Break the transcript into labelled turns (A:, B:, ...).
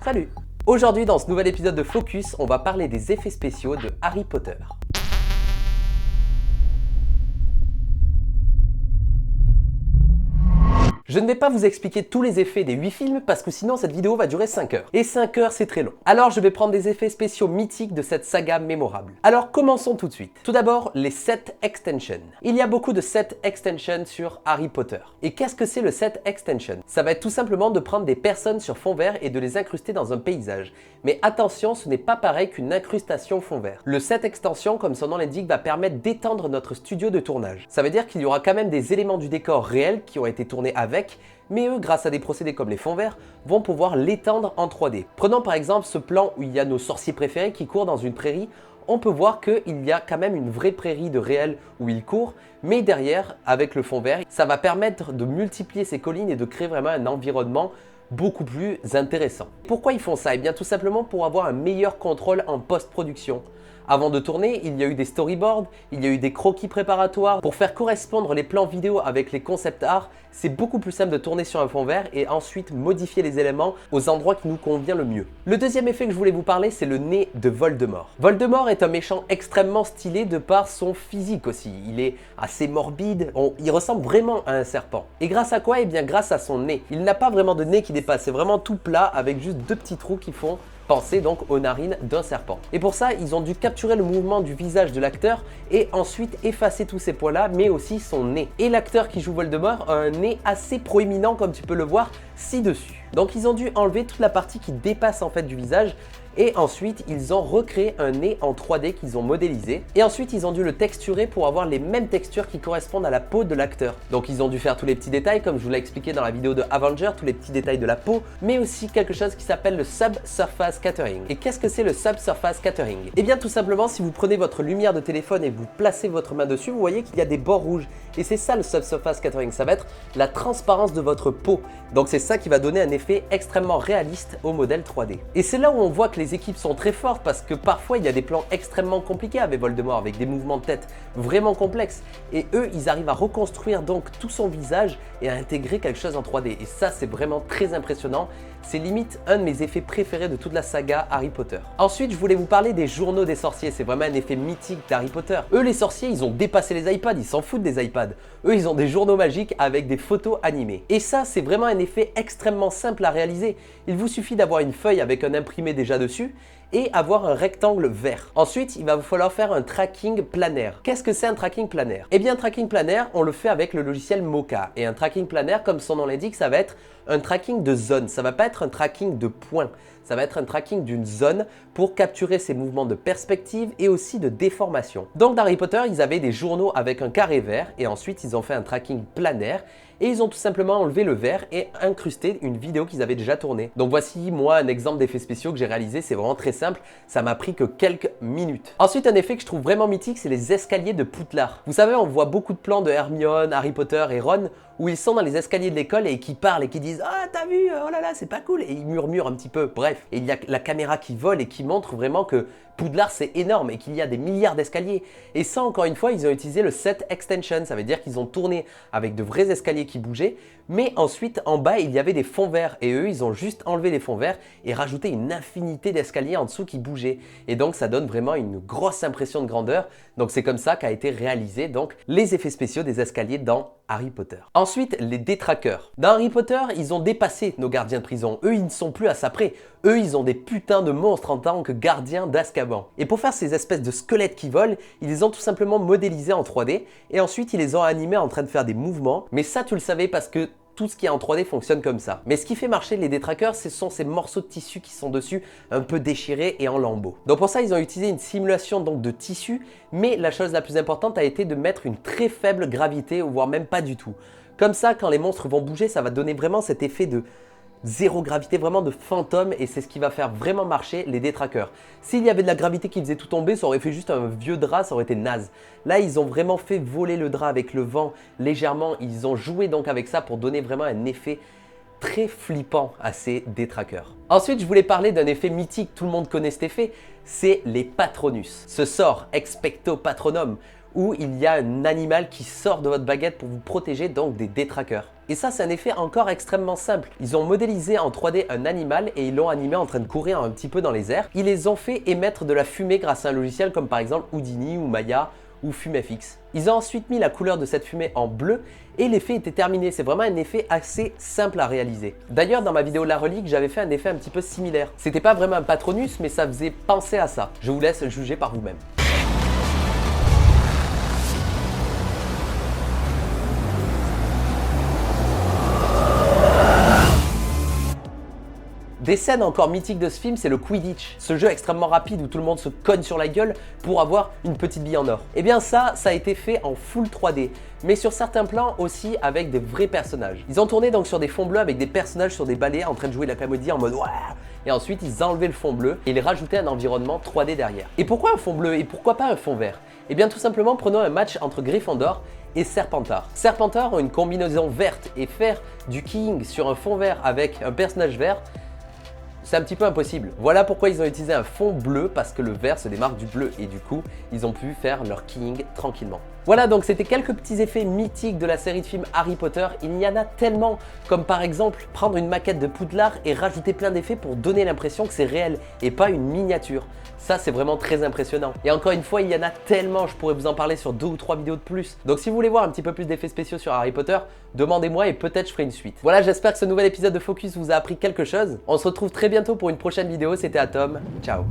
A: Salut! Aujourd'hui, dans ce nouvel épisode de Focus, on va parler des effets spéciaux de Harry Potter. Je ne vais pas vous expliquer tous les effets des 8 films parce que sinon cette vidéo va durer 5 heures. Et 5 heures c'est très long. Alors je vais prendre des effets spéciaux mythiques de cette saga mémorable. Alors commençons tout de suite. Tout d'abord, les set extensions. Il y a beaucoup de set extensions sur Harry Potter. Et qu'est-ce que c'est le set extension? Ça va être tout simplement de prendre des personnes sur fond vert et de les incruster dans un paysage. Mais attention, ce n'est pas pareil qu'une incrustation fond vert. Le set extension, comme son nom l'indique, va permettre d'étendre notre studio de tournage. Ça veut dire qu'il y aura quand même des éléments du décor réels qui ont été tournés avec, mais eux, grâce à des procédés comme les fonds verts, vont pouvoir l'étendre en 3D. Prenons par exemple ce plan où il y a nos sorciers préférés qui courent dans une prairie. On peut voir qu'il y a quand même une vraie prairie de réel où ils courent, mais derrière, avec le fond vert, ça va permettre de multiplier ces collines et de créer vraiment un environnement beaucoup plus intéressant. Pourquoi ils font ça? Eh bien tout simplement pour avoir un meilleur contrôle en post-production. Avant de tourner, il y a eu des storyboards, il y a eu des croquis préparatoires. Pour faire correspondre les plans vidéo avec les concept art, c'est beaucoup plus simple de tourner sur un fond vert et ensuite modifier les éléments aux endroits qui nous convient le mieux. Le deuxième effet que je voulais vous parler, c'est le nez de Voldemort. Voldemort est un méchant extrêmement stylé de par son physique aussi. Il est assez morbide, il ressemble vraiment à un serpent. Et grâce à quoi? Eh bien grâce à son nez. Il n'a pas vraiment de nez qui dépasse, c'est vraiment tout plat avec juste deux petits trous qui font penser donc aux narines d'un serpent. Et pour ça, ils ont dû capturer le mouvement du visage de l'acteur et ensuite effacer tous ces poils-là, mais aussi son nez. Et l'acteur qui joue Voldemort a un nez assez proéminent, comme tu peux le voir ci-dessus. Donc ils ont dû enlever toute la partie qui dépasse en fait du visage. Et ensuite, ils ont recréé un nez en 3D qu'ils ont modélisé. Et ensuite, ils ont dû le texturer pour avoir les mêmes textures qui correspondent à la peau de l'acteur. Donc, ils ont dû faire tous les petits détails, comme je vous l'ai expliqué dans la vidéo de Avenger, tous les petits détails de la peau, mais aussi quelque chose qui s'appelle le Subsurface Scattering. Et qu'est-ce que c'est le Subsurface Scattering? Eh bien, tout simplement, si vous prenez votre lumière de téléphone et vous placez votre main dessus, vous voyez qu'il y a des bords rouges. Et c'est ça le Subsurface Scattering, ça va être la transparence de votre peau. Donc, c'est ça qui va donner un effet extrêmement réaliste au modèle 3D. Et c'est là où on voit que les équipes sont très fortes parce que parfois il y a des plans extrêmement compliqués avec Voldemort, avec des mouvements de tête vraiment complexes. Et eux, ils arrivent à reconstruire donc tout son visage et à intégrer quelque chose en 3D. Et ça, c'est vraiment très impressionnant. C'est limite un de mes effets préférés de toute la saga Harry Potter. Ensuite, je voulais vous parler des journaux des sorciers. C'est vraiment un effet mythique d'Harry Potter. Eux, les sorciers, ils ont dépassé les iPads. Ils s'en foutent des iPads. Eux, ils ont des journaux magiques avec des photos animées. Et ça, c'est vraiment un effet extrêmement simple à réaliser. Il vous suffit d'avoir une feuille avec un imprimé déjà dessus et avoir un rectangle vert. Ensuite, il va vous falloir faire un tracking planaire. Qu'est-ce que c'est un tracking planaire? Eh bien, un tracking planaire, on le fait avec le logiciel Mocha. Et un tracking planaire, comme son nom l'indique, ça va être un tracking de zone. Ça va pas être un tracking de points. Ça va être un tracking d'une zone pour capturer ces mouvements de perspective et aussi de déformation. Donc dans Harry Potter, ils avaient des journaux avec un carré vert et ensuite ils ont fait un tracking planaire et ils ont tout simplement enlevé le vert et incrusté une vidéo qu'ils avaient déjà tournée. Donc voici moi un exemple d'effet spéciaux que j'ai réalisé, c'est vraiment très simple, ça m'a pris que quelques minutes. Ensuite un effet que je trouve vraiment mythique, c'est les escaliers de Poudlard. Vous savez, on voit beaucoup de plans de Hermione, Harry Potter et Ron où ils sont dans les escaliers de l'école et qui parlent et qui disent « Ah, t'as vu, oh là là, c'est pas cool » et ils murmurent un petit peu, bref. Et il y a la caméra qui vole et qui montre vraiment que Poudlard c'est énorme et qu'il y a des milliards d'escaliers. Et ça, encore une fois, ils ont utilisé le set extension, ça veut dire qu'ils ont tourné avec de vrais escaliers qui bougeaient, mais ensuite en bas il y avait des fonds verts et eux ils ont juste enlevé les fonds verts et rajouté une infinité d'escaliers en dessous qui bougeaient. Et donc ça donne vraiment une grosse impression de grandeur. Donc c'est comme ça qu'a été réalisé donc les effets spéciaux des escaliers dans Harry Potter. Ensuite, les détraqueurs. Dans Harry Potter, ils ont dépassé nos gardiens de prison. Eux, ils ne sont plus à ça près. Eux, ils ont des putains de monstres en tant que gardiens d'Azkaban. Et pour faire ces espèces de squelettes qui volent, ils les ont tout simplement modélisés en 3D et ensuite ils les ont animés en train de faire des mouvements. Mais ça, tu le savais parce que tout ce qui est en 3D fonctionne comme ça. Mais ce qui fait marcher les détraqueurs, ce sont ces morceaux de tissu qui sont dessus, un peu déchirés et en lambeaux. Donc pour ça, ils ont utilisé une simulation donc de tissu, mais la chose la plus importante a été de mettre une très faible gravité, voire même pas du tout. Comme ça, quand les monstres vont bouger, ça va donner vraiment cet effet de zéro gravité, vraiment de fantôme, et c'est ce qui va faire vraiment marcher les détraqueurs. S'il y avait de la gravité qui faisait tout tomber, ça aurait fait juste un vieux drap, ça aurait été naze. Là, ils ont vraiment fait voler le drap avec le vent légèrement, ils ont joué donc avec ça pour donner vraiment un effet très flippant à ces détraqueurs. Ensuite, je voulais parler d'un effet mythique, tout le monde connaît cet effet, c'est les Patronus. Ce sort, Expecto Patronum, où il y a un animal qui sort de votre baguette pour vous protéger donc des détraqueurs. Et ça, c'est un effet encore extrêmement simple. Ils ont modélisé en 3D un animal et ils l'ont animé en train de courir un petit peu dans les airs. Ils les ont fait émettre de la fumée grâce à un logiciel comme par exemple Houdini ou Maya ou FumeFX. Ils ont ensuite mis la couleur de cette fumée en bleu et l'effet était terminé. C'est vraiment un effet assez simple à réaliser. D'ailleurs, dans ma vidéo La Relique, j'avais fait un effet un petit peu similaire. C'était pas vraiment un Patronus, mais ça faisait penser à ça. Je vous laisse juger par vous-même. Des scènes encore mythiques de ce film, c'est le Quidditch, ce jeu extrêmement rapide où tout le monde se cogne sur la gueule pour avoir une petite bille en or. Et bien ça a été fait en full 3D, mais sur certains plans aussi avec des vrais personnages. Ils ont tourné donc sur des fonds bleus avec des personnages sur des balais en train de jouer la comédie en mode ouah, et ensuite ils enlevaient le fond bleu et ils rajoutaient un environnement 3D derrière. Et pourquoi un fond bleu et pourquoi pas un fond vert? Eh bien tout simplement prenons un match entre Gryffondor et Serpentard. Serpentard ont une combinaison verte et faire du King sur un fond vert avec un personnage vert, c'est un petit peu impossible. Voilà pourquoi ils ont utilisé un fond bleu, parce que le vert se démarque du bleu et du coup, ils ont pu faire leur King tranquillement. Voilà, donc c'était quelques petits effets mythiques de la série de films Harry Potter. Il y en a tellement, comme par exemple prendre une maquette de Poudlard et rajouter plein d'effets pour donner l'impression que c'est réel et pas une miniature. Ça, c'est vraiment très impressionnant. Et encore une fois, il y en a tellement, je pourrais vous en parler sur 2 ou 3 vidéos de plus. Donc si vous voulez voir un petit peu plus d'effets spéciaux sur Harry Potter, demandez-moi et peut-être je ferai une suite. Voilà, j'espère que ce nouvel épisode de Focus vous a appris quelque chose. On se retrouve très bientôt pour une prochaine vidéo. C'était Atom. Ciao.